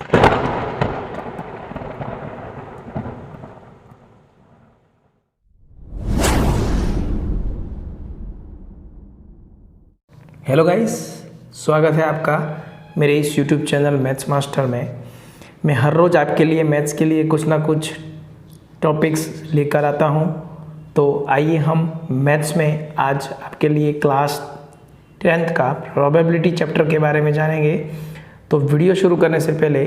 Hello guys, स्वागत है आपका मेरे इस यूट्यूब चैनल मैथ्स मास्टर में। मैं हर रोज़ आपके लिए मैथ्स के लिए कुछ ना कुछ टॉपिक्स लेकर आता हूं। तो आइए हम मैथ्स में आज आपके लिए क्लास 10th का प्रोबेबिलिटी चैप्टर के बारे में जानेंगे। तो वीडियो शुरू करने से पहले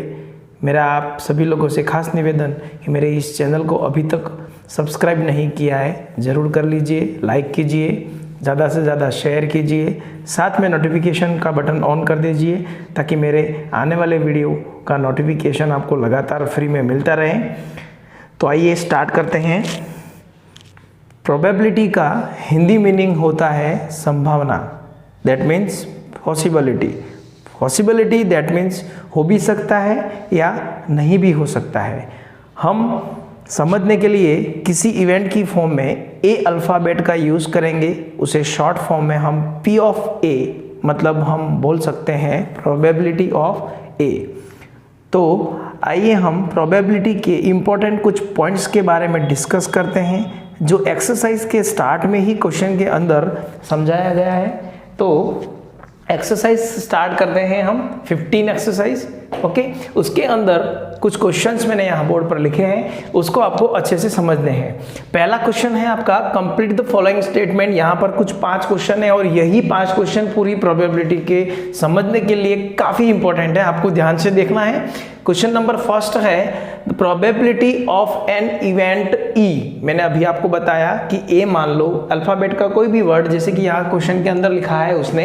मेरा आप सभी लोगों से खास निवेदन कि मेरे इस चैनल को अभी तक सब्सक्राइब नहीं किया है, ज़रूर कर लीजिए, लाइक कीजिए, ज़्यादा से ज़्यादा शेयर कीजिए, साथ में नोटिफिकेशन का बटन ऑन कर दीजिए ताकि मेरे आने वाले वीडियो का नोटिफिकेशन आपको लगातार फ्री में मिलता रहे। तो आइए स्टार्ट करते हैं। प्रोबेबिलिटी का हिंदी मीनिंग होता है संभावना, that means possibility. Possibility that means हो भी सकता है या नहीं भी हो सकता है। हम समझने के लिए किसी इवेंट की फॉर्म में ए अल्फ़ाबेट का यूज़ करेंगे, उसे शॉर्ट फॉर्म में हम P ऑफ A मतलब हम बोल सकते हैं प्रोबेबिलिटी ऑफ A। तो आइए हम प्रोबेबिलिटी के इम्पोर्टेंट कुछ पॉइंट्स के बारे में डिस्कस करते हैं जो एक्सरसाइज के स्टार्ट में ही क्वेश्चन के अंदर समझाया गया है। तो एक्सरसाइज स्टार्ट करते हैं हम 15 एक्सरसाइज, ओके। उसके अंदर कुछ क्वेश्चंस मैंने यहाँ बोर्ड पर लिखे हैं, उसको आपको अच्छे से समझने हैं। पहला क्वेश्चन है आपका कंप्लीट द फॉलोइंग स्टेटमेंट। यहाँ पर कुछ 5 क्वेश्चन है और यही 5 क्वेश्चन पूरी प्रोबेबिलिटी के समझने के लिए काफ़ी इंपॉर्टेंट है, आपको ध्यान से देखना है। क्वेश्चन नंबर फर्स्ट है the probability of an event E. मैंने अभी आपको बताया कि ए मान लो अल्फाबेट का कोई भी वर्ड, जैसे कि यहाँ क्वेश्चन के अंदर लिखा है उसने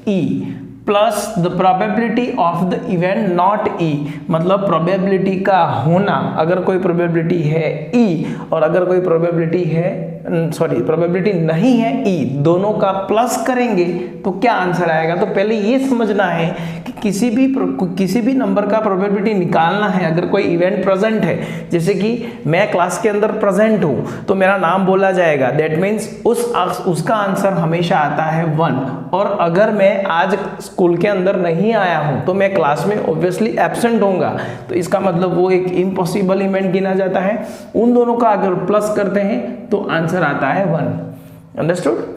E, plus the probability of the event not E, मतलब प्रोबेबिलिटी का होना, अगर कोई प्रोबेबिलिटी है ई और अगर कोई प्रोबेबिलिटी है प्रोबेबिलिटी नहीं है ई, दोनों का प्लस करेंगे तो क्या आंसर आएगा। तो पहले ये समझना है कि किसी भी नंबर का प्रोबेबिलिटी निकालना है। अगर कोई इवेंट प्रेजेंट है, जैसे कि मैं क्लास के अंदर प्रेजेंट हूँ तो मेरा नाम बोला जाएगा, दैट मीन्स उसका आंसर हमेशा आता है 1। और अगर मैं आज स्कूल के अंदर नहीं आया हूँ तो मैं क्लास में ऑब्वियसली एब्सेंट होऊंगा, तो इसका मतलब वो एक इम्पॉसिबल इवेंट गिना जाता है। उन दोनों का अगर प्लस करते हैं तो आंसर आता है 1। अंडरस्टूड।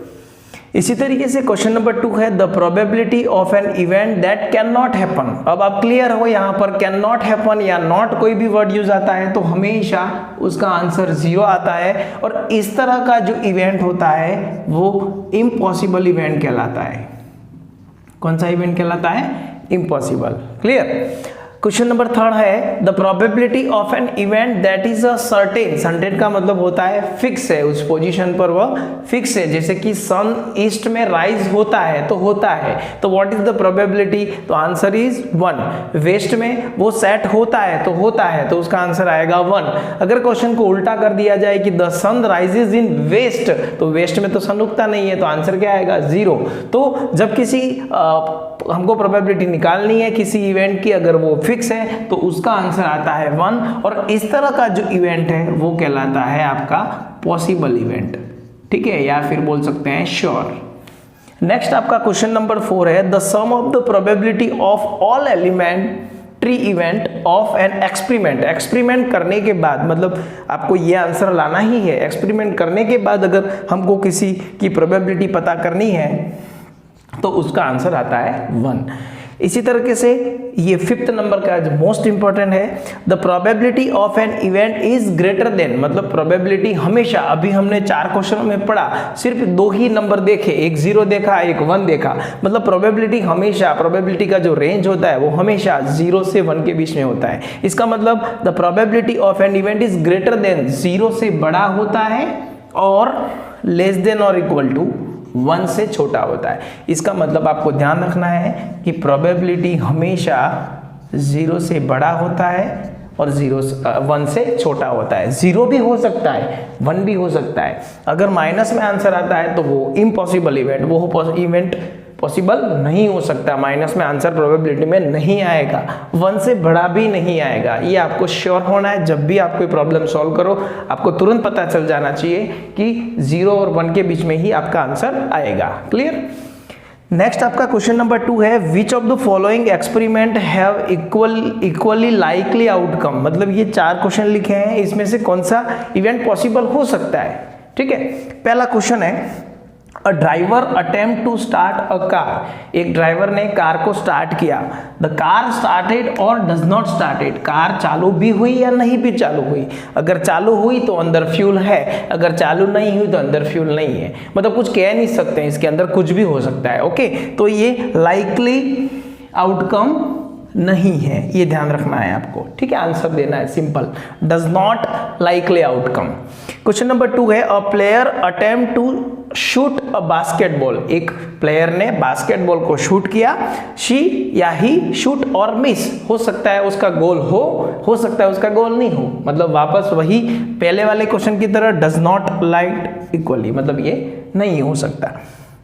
इसी तरीके से क्वेश्चन नंबर 2 है the probability of an event that can not happen. अब आप क्लियर हो, यहाँ पर कैन नॉट हैपन या नॉट कोई भी वर्ड यूज आता है तो हमेशा उसका आंसर 0 आता है। और इस तरह का जो इवेंट होता है वो इम्पॉसिबल इवेंट कहलाता है। कौन सा इवेंट कहलाता है? इम्पॉसिबल। क्लियर। क्वेश्चन नंबर 3 है the probability of an event that is a certain. Certain का मतलब होता है फिक्स है, उस पोजीशन पर वह फिक्स है। जैसे कि सन ईस्ट में राइज होता है तो होता है, तो व्हाट इज द प्रोबेबिलिटी? तो आंसर इज 1। वेस्ट में वो सेट होता है तो होता है, तो उसका आंसर आएगा 1। अगर क्वेश्चन को उल्टा कर दिया जाए कि the sun rises in west, तो वेस्ट में तो सन उगता नहीं है, तो आंसर क्या आएगा? 0। तो जब किसी हमको प्रोबेबिलिटी निकालनी है किसी इवेंट की, अगर वो फिक्स है तो उसका आंसर आता है 1। और इस तरह का जो इवेंट है वो कहलाता है आपका पॉसिबल इवेंट, ठीक है, या फिर बोल सकते हैं श्योर। नेक्स्ट आपका क्वेश्चन नंबर 4 है the sum of the probability of all elementary event of an experiment. Experiment करने के बाद, मतलब आपको ये आंसर लाना ही है। एक्सपेरिमेंट करने के बाद अगर हमको किसी की प्रोबेबिलिटी पता करनी है तो उसका आंसर आता है 1। इसी तरीके से ये 5th नंबर का जो मोस्ट इंपॉर्टेंट है the probability of an event is greater than, मतलब प्रोबेबिलिटी हमेशा, अभी हमने 4 क्वेश्चनों में पढ़ा, सिर्फ 2 ही नंबर देखे, एक 0 देखा, एक 1 देखा, मतलब प्रोबेबिलिटी हमेशा, प्रोबेबिलिटी का जो रेंज होता है वो हमेशा 0 से 1 के बीच में होता है। इसका मतलब the probability of an event is greater than, 0 से बड़ा होता है और लेस देन और इक्वल टू 1 से छोटा होता है। इसका मतलब आपको ध्यान रखना है कि प्रोबेबिलिटी हमेशा 0 से बड़ा होता है और 1 से छोटा होता है। 0 भी हो सकता है, 1 भी हो सकता है। अगर माइनस में आंसर आता है तो वो इम्पॉसिबल इवेंट, वो इवेंट पॉसिबल नहीं हो सकता। माइनस में आंसर प्रोबेबिलिटी में नहीं आएगा, 1 से बड़ा भी नहीं आएगा। ये आपको श्योर होना है। जब भी आप कोई प्रॉब्लम सॉल्व करो आपको तुरंत पता चल जाना चाहिए कि 0 और 1 के बीच में ही आपका आंसर आएगा। क्लियर। नेक्स्ट आपका क्वेश्चन नंबर 2 है, which of the following experiment have equally likely outcome. मतलब ये 4 क्वेश्चन लिखे हैं, इसमें से कौन सा इवेंट पॉसिबल हो सकता है। ठीक है, पहला क्वेश्चन है, a driver attempt to start a car. एक ड्राइवर ने कार को स्टार्ट किया, द कार स्टार्टेड और डज नॉट स्टार्टेड। कार चालू भी हुई या नहीं भी चालू हुई। अगर चालू हुई तो अंदर फ्यूल है, अगर चालू नहीं हुई तो अंदर फ्यूल नहीं है। मतलब कुछ कह नहीं सकते, इसके अंदर कुछ भी हो सकता है। ओके, तो ये लाइकली आउटकम नहीं है, ये ध्यान रखना है आपको। ठीक है, आंसर देना है simple, does not likely outcome. Question number 2 है, a player attempt to shoot a basketball. एक प्लेयर ने बास्केटबॉल को शूट किया, शी या ही शूट और मिस। हो सकता है उसका गोल हो सकता है उसका गोल नहीं हो। मतलब वापस वही पहले वाले क्वेश्चन की तरह, डज नॉट लाइक इक्वली, मतलब ये नहीं हो सकता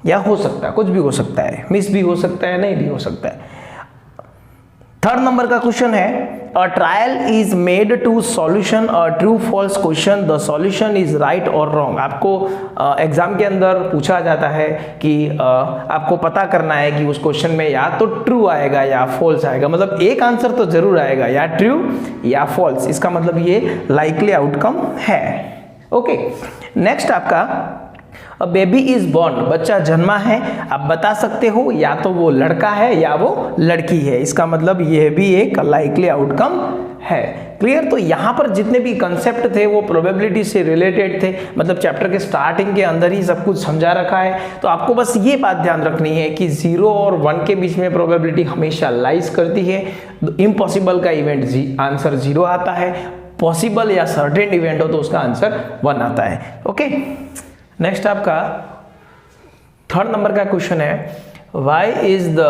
या हो सकता है, कुछ भी हो सकता है, मिस भी हो सकता है, नहीं भी हो सकता है। थर्ड नंबर का क्वेश्चन है, a trial is made to solution a true false question, the solution is right और रॉन्ग। आपको एग्जाम के अंदर पूछा जाता है कि आपको पता करना है कि उस क्वेश्चन में या तो ट्रू आएगा या फॉल्स आएगा। मतलब एक आंसर तो जरूर आएगा, या ट्रू या फॉल्स। इसका मतलब ये लाइकली आउटकम है। ओके, नेक्स्ट आपका, अ बेबी इज बॉर्न। बच्चा जन्मा है, आप बता सकते हो या तो वो लड़का है या वो लड़की है। इसका मतलब ये भी एक लाइकली आउटकम है। क्लियर। तो यहाँ पर जितने भी कंसेप्ट थे वो प्रोबेबिलिटी से रिलेटेड थे। मतलब चैप्टर के स्टार्टिंग के अंदर ही सब कुछ समझा रखा है। तो आपको बस ये बात ध्यान रखनी है कि 0 और 1 के बीच में प्रोबेबिलिटी हमेशा लाइज करती है। इम्पॉसिबल का इवेंट आंसर 0 आता है, पॉसिबल या सर्टेन इवेंट हो तो उसका आंसर 1 आता है। ओके, नेक्स्ट आपका थर्ड नंबर का क्वेश्चन है, why is the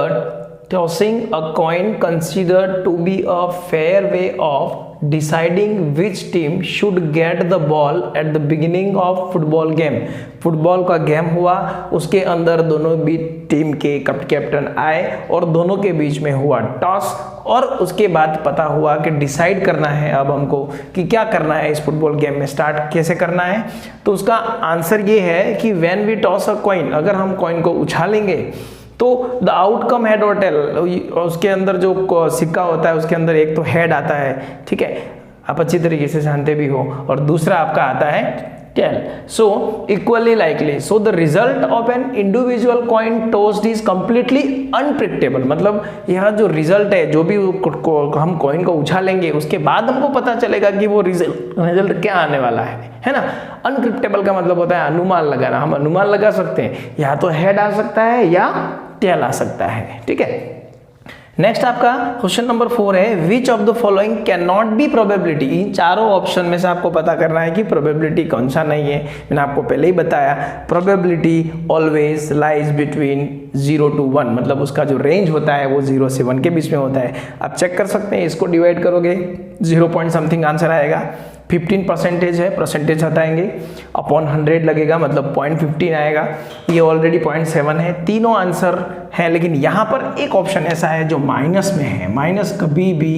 tossing a coin considered to be a fair way of deciding which team should get the ball at the beginning of football game. Football का game हुआ, उसके अंदर दोनों भी team के captain आए और दोनों के बीच में हुआ टॉस, और उसके बाद पता हुआ कि डिसाइड करना है अब हमको कि क्या करना है इस फुटबॉल गेम में, स्टार्ट कैसे करना है। तो उसका आंसर ये है कि when we toss a coin, अगर हम कॉइन को उछालेंगे तो द आउटकम हेड और टेल, उसके अंदर जो सिक्का होता है उसके अंदर एक तो हेड आता है, ठीक है, आप अच्छी तरीके से जानते भी हो, और दूसरा आपका आता है tail. So equally likely, so the result of an individual coin tossed is completely unpredictable. मतलब यह जो रिजल्ट है, जो भी हम कॉइन को उछालेंगे उसके बाद हमको पता चलेगा कि वो रिजल्ट क्या आने वाला है ना। अनप्रेडिक्टेबल का मतलब होता है अनुमान लगाना। हम अनुमान लगा सकते हैं, या तो हेड आ सकता है या टेल आ सकता है, ठीक है। नेक्स्ट आपका क्वेश्चन नंबर 4 है, which of the following can not be probability. इन चारों ऑप्शन में से आपको पता करना है कि प्रोबेबिलिटी कौन सा नहीं है। मैंने आपको पहले ही बताया, probability always lies between 0 to 1, मतलब उसका जो रेंज होता है वो 0 से 1 के बीच में होता है। आप चेक कर सकते हैं, इसको डिवाइड करोगे 0 पॉइंट समथिंग आंसर आएगा। 15% है, परसेंटेज हटाएंगे, अपॉन 100 लगेगा, मतलब 0.15 आएगा। ये ऑलरेडी 0.7 है। तीनों आंसर है, लेकिन यहाँ पर एक ऑप्शन ऐसा है जो माइनस में है। माइनस कभी भी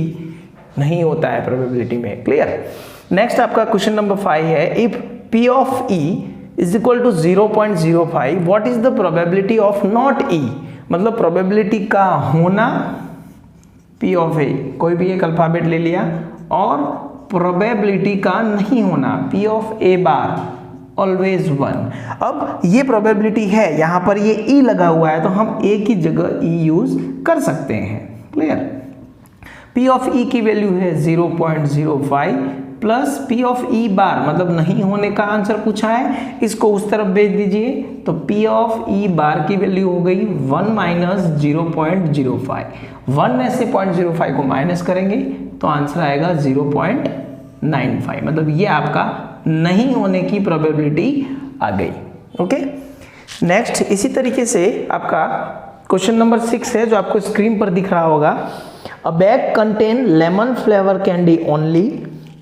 नहीं होता है प्रोबेबिलिटी में। क्लियर। नेक्स्ट आपका क्वेश्चन नंबर 5 है, if P of E is equal to 0.05, what is the probability of not E। मतलब प्रोबेबिलिटी का होना, P of A, कोई भी एक अल्फाबेट ले लिया, और प्रोबेबिलिटी का नहीं होना, P of A bar always 1। अब ये प्रोबेबिलिटी है, यहाँ पर ये E लगा हुआ है तो हम A की जगह E यूज कर सकते हैं। क्लियर। P of E की वैल्यू है 0.05 प्लस P of E बार, मतलब नहीं होने का आंसर पूछा है, इसको उस तरफ भेज दीजिए। तो P of E बार की वैल्यू हो गई 1 माइनस 0.05। 1 में से 0.05 को माइनस करेंगे तो आंसर आएगा 0.95। मतलब ये आपका नहीं होने की प्रोबेबिलिटी आ गई। ओके। नेक्स्ट इसी तरीके से आपका क्वेश्चन नंबर 6 है, जो आपको स्क्रीन पर दिख रहा होगा। A bag contain lemon flavour candy only.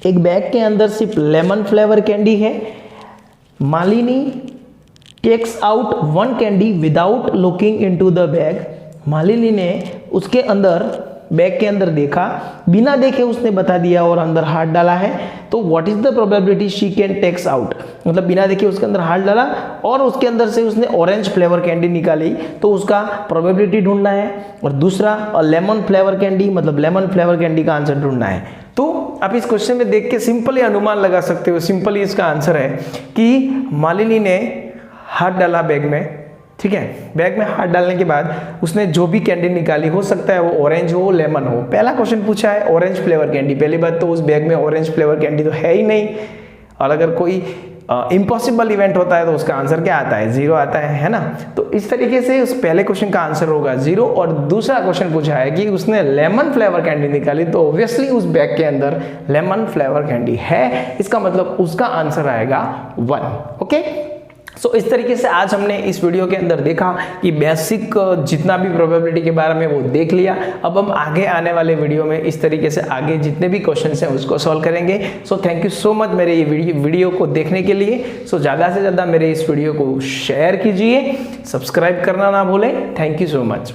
एक बैग के अंदर सिर्फ लेमन फ्लेवर कैंडी है। Malini takes out 1 candy without looking into the bag. Malini ने उसके अंदर बैग के अंदर देखा, बिना देखे उसने बता दिया और अंदर हाथ डाला है, तो what is the probability she can takes out, मतलब बिना देखे उसके अंदर हाथ डाला और उसके अंदर से उसने ऑरेंज फ्लेवर कैंडी निकाली, तो उसका प्रोबेबिलिटी ढूंढना है। और दूसरा लेमन फ्लेवर कैंडी, मतलब लेमन फ्लेवर कैंडी का आंसर ढूंढना है। तो आप इस क्वेश्चन में देख के सिंपली अनुमान लगा सकते हो, सिंपली इसका आंसर है कि मालिनी ने हाथ डाला बैग में, ठीक है, बैग में हाथ डालने के बाद उसने जो भी कैंडी निकाली, हो सकता है वो ऑरेंज हो, लेमन हो। पहला क्वेश्चन पूछा है ऑरेंज फ्लेवर कैंडी, पहली बात तो उस बैग में ऑरेंज फ्लेवर कैंडी तो है ही नहीं, और अगर कोई इम्पॉसिबल इवेंट होता है तो उसका आंसर क्या आता है, 0 आता है ना। तो इस तरीके से उस पहले क्वेश्चन का आंसर होगा 0। और दूसरा क्वेश्चन पूछा है कि उसने लेमन फ्लेवर कैंडी निकाली, तो ऑब्वियसली उस बैग के अंदर लेमन फ्लेवर कैंडी है, इसका मतलब उसका आंसर आएगा 1। ओके, सो इस तरीके से आज हमने इस वीडियो के अंदर देखा कि बेसिक जितना भी प्रोबेबिलिटी के बारे में वो देख लिया। अब हम आगे आने वाले वीडियो में इस तरीके से आगे जितने भी क्वेश्चंस हैं उसको सॉल्व करेंगे। So thank you so much मेरे ये वीडियो को देखने के लिए। सो ज़्यादा से ज़्यादा मेरे इस वीडियो को शेयर कीजिए, सब्सक्राइब करना ना भूलें। Thank you so much.